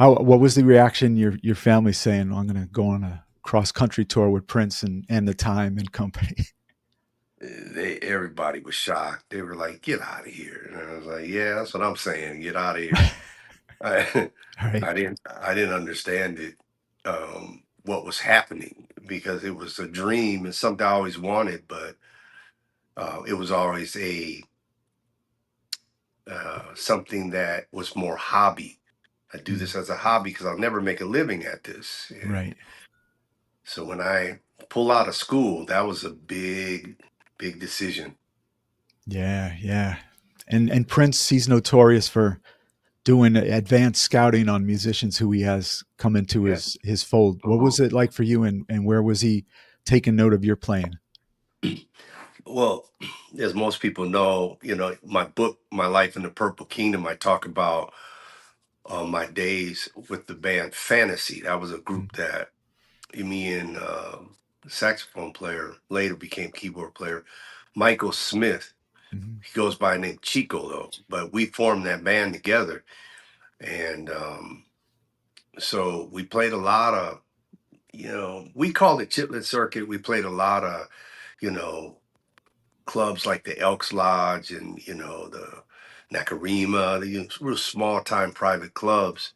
What was the reaction your family saying, I'm going to go on a cross country tour with Prince and the Time and company? Everybody was shocked. They were like, "Get out of here!" And I was like, "Yeah, that's what I'm saying. Get out of here." I, All right. I didn't understand it, what was happening because it was a dream and something I always wanted, but it was always a something that was more hobby. I do Mm, this as a hobby because I'll never make a living at this. And right. so when I pull out of school, that was a big decision. Yeah, yeah. And Prince, he's notorious for doing advanced scouting on musicians who he has come into Yeah. his fold. What was it like for you, and where was he taking note of your playing? Well, as most people know, my book, My Life in the Purple Kingdom, I talk about my days with the band Fantasy. That was a Mm, group that me and saxophone player, later became keyboard player, Michael Smith. mhm. He goes by the name Chico, though, but we formed that band together. And so we played a lot of, we called it Chitlet Circuit. We played a lot of, you know, clubs like the Elks Lodge and the Nakarima, the real small time private clubs,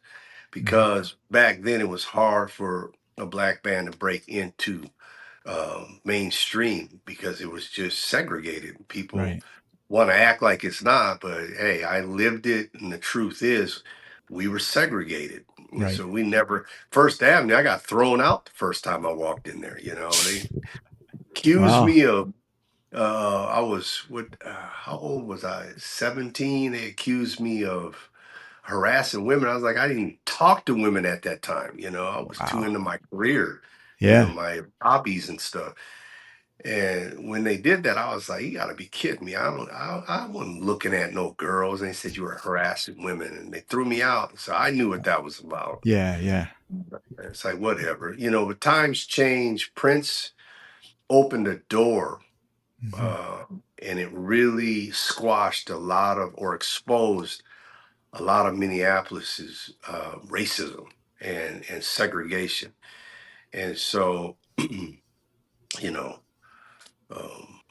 Mhm. because back then it was hard for a black band to break into mainstream because it was just segregated. People Right, want to act like it's not, but hey, I lived it, and the truth is, we were segregated. And right. so we never First Avenue. I got thrown out the first time I walked in there. They accused Wow. me of I was what? How old was I? 17. They accused me of harassing women. I was like, I didn't even talk to women at that time. I was too Wow. into my career, Yeah. my hobbies and stuff. And when they did that, I was like, you got to be kidding me. I wasn't looking at no girls. And they said you were harassing women, and they threw me out. So I knew what that was about. Yeah, yeah. It's like whatever. But times change. Prince opened a door, Mhm. uh, and it really squashed a lot of, or exposed a lot of Minneapolis's racism and segregation. And so, you know, um,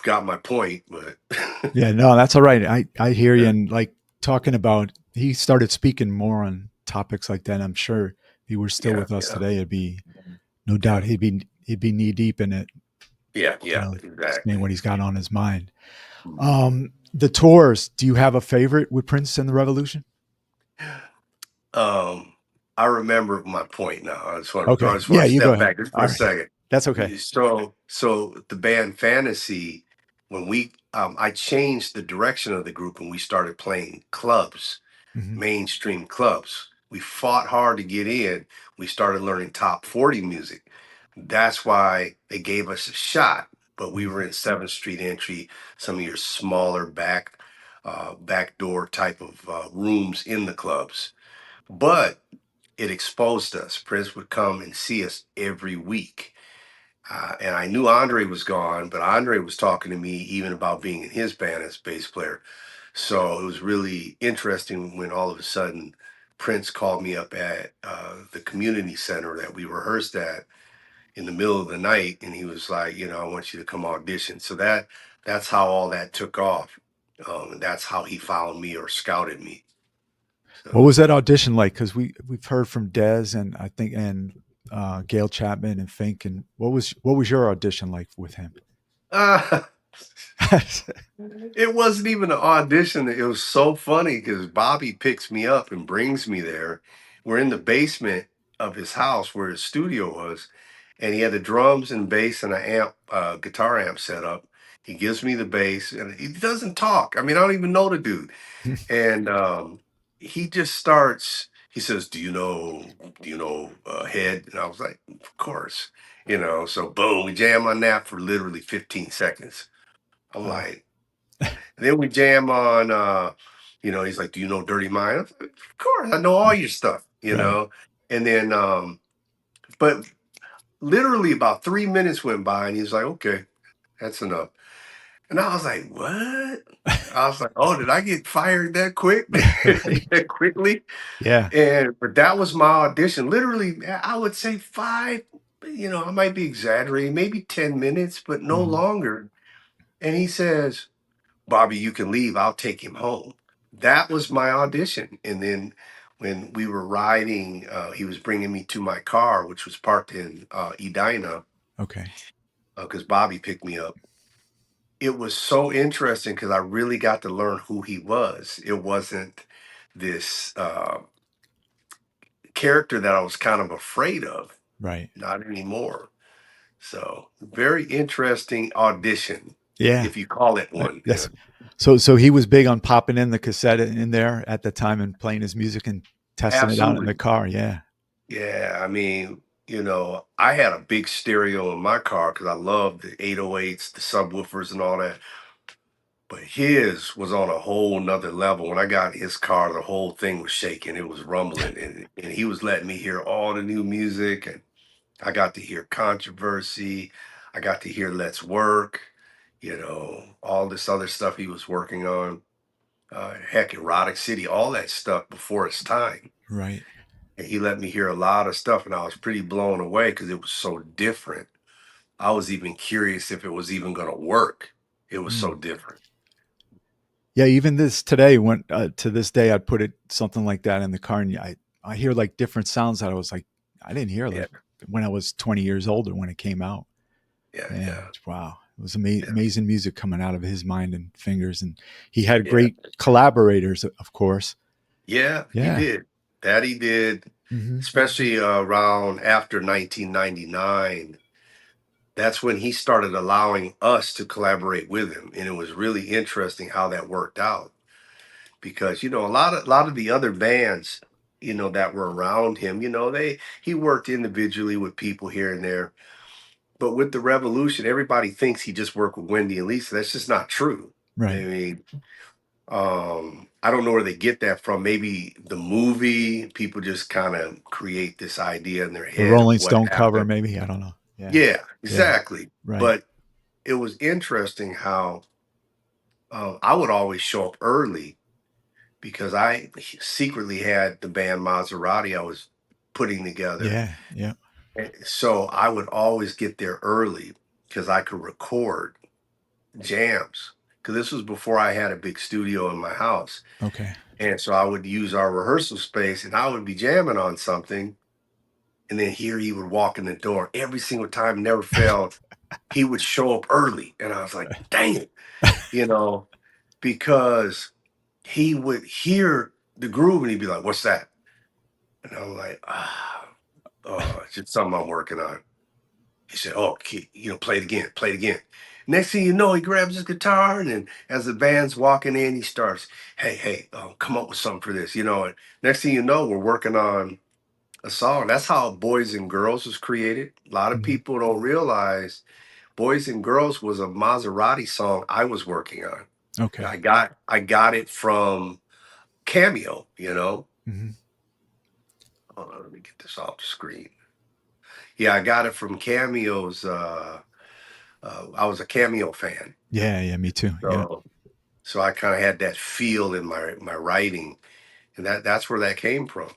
got my point, but Yeah, no, that's all right. I hear you. yeah, And like talking about, he started speaking more on topics like that. I'm sure if he were still yeah, with us yeah, today, it'd be no doubt yeah, he'd be knee deep in it, yeah, saying exactly. what he's got on his mind. Mhm. The tours. Do you have a favorite with Prince and the Revolution? Um, I remember my point now. I Okay. just want Yeah, to you go step ahead. back just for All a right. second. That's okay. So the band Fantasy, when I changed the direction of the group and we started playing clubs, Hmm. mainstream clubs. We fought hard to get in. We started learning top 40 music. That's why they gave us a shot. But we were Hmm. in 7th Street entry, some of your smaller back door type of rooms in the clubs. But it exposed us. Prince would come and see us every week. And I knew Andre was gone, but Andre was talking to me even about being in his band as bass player. So it was really interesting when all of a sudden Prince called me up at the community center that we rehearsed at in the middle of the night, and he was like, I want you to come audition. So that's how all that took off. And that's how he found me or scouted me. What So was that audition like? Because we've heard from Dez and I think Gail Chapman and Fink. And what was your audition like with him? uh, it wasn't even an audition. It was so funny because Bobby picks me up and brings me there. We're in the basement of his house where his studio was, and he had the drums and bass and an guitar amp set up. He gives me the bass, and he doesn't talk. I mean, I don't even know the dude. And he just starts. He says, Do you know Head?" And I was like, "Of course." So boom, we jam on that for literally 15 seconds. I'm Wow. like, and then we jam on, he's like, "Do you know Dirty Mind?" I was like, "Of course, I know all your stuff." Right. And then, but literally about 3 minutes went by, and he's like, "Okay, that's enough." And I was like, what? I was like, oh, did I get fired that quick? That quickly? Yeah. And but that was my audition. Literally, I would say five, I might be exaggerating, maybe 10 minutes, but no Mhm. longer. And he says, Bobby, you can leave. I'll take him home. That was my audition. And then when we were riding, he was bringing me to my car, which was parked in Edina, Okay. because Bobby picked me up. It was so interesting because I really got to learn who he was. It wasn't this character that I was kind of afraid of, Right. not anymore. So very interesting audition, Yeah. if you call it one. Yes. So he was big on popping in the cassette in there at the time and playing his music and testing it out in the Absolutely. car. Yeah. Yeah, I mean, I had a big stereo in my car because I loved the 808s, the subwoofers, and all that. But his was on a whole nother level. When I got in his car, the whole thing was shaking. It was rumbling, and he was letting me hear all the new music. And I got to hear Controversy. I got to hear Let's Work, all this other stuff he was working on. Heck, Erotic City, all that stuff before its time. Right. And he let me hear a lot of stuff, and I was pretty blown away because it was so different. I was even curious if it was even going to work. It was so Mm. different. Yeah. Even this today, when to this day, I'd put it something like that in the car, and I hear like different sounds that I was like I didn't hear Yeah, like when I was 20 years older when it came out. yeah, Yeah. yeah, Wow. It was yeah, amazing music coming out of his mind and fingers, and he had yeah, great collaborators, of course. yeah. He Yeah. did that. He did, Hmm. especially around after 1999. That's when he started allowing us to collaborate with him, and it was really interesting how that worked out. Because a lot of the other bands, that were around him, he worked individually with people here and there. But with the Revolution, everybody thinks he just worked with Wendy and Lisa. That's just not true. I Right. mean, I don't know where they get that from. Maybe the movie, people just kind of create this idea in their The head of Rolling what Stone cover, happened. maybe. I don't know. Yeah. Yeah, Yeah. exactly. Right. But it was interesting how I would always show up early because I secretly had the band Maserati I was putting together. Yeah. Yeah. And so I would always get there early because I could record jams. Because this was before I had a big studio in my house. Okay. And so I would use our rehearsal space and I would be jamming on something. And then here he would walk in the door every single time, never failed. He would show up early. And I was like, dang it, you know, because he would hear the groove and he'd be like, what's that? And I'm like, it's just something I'm working on. He said, oh, play it again, play it again. Next thing you know, he grabs his guitar, and then as the band's walking in, he starts, hey, come up with something for this, And next thing you know, we're working on a song. That's how Boys and Girls was created. A lot of Mhm. people don't realize Boys and Girls was a Maserati song I was working on. Okay. I got it from Cameo. Hmm. Hold on, let me get this off the screen. Yeah, I got it from Cameo's. I was a Cameo fan, Yeah. Yeah. Me too. Yeah. so I kind of had that feel in my writing, and that's where that came from.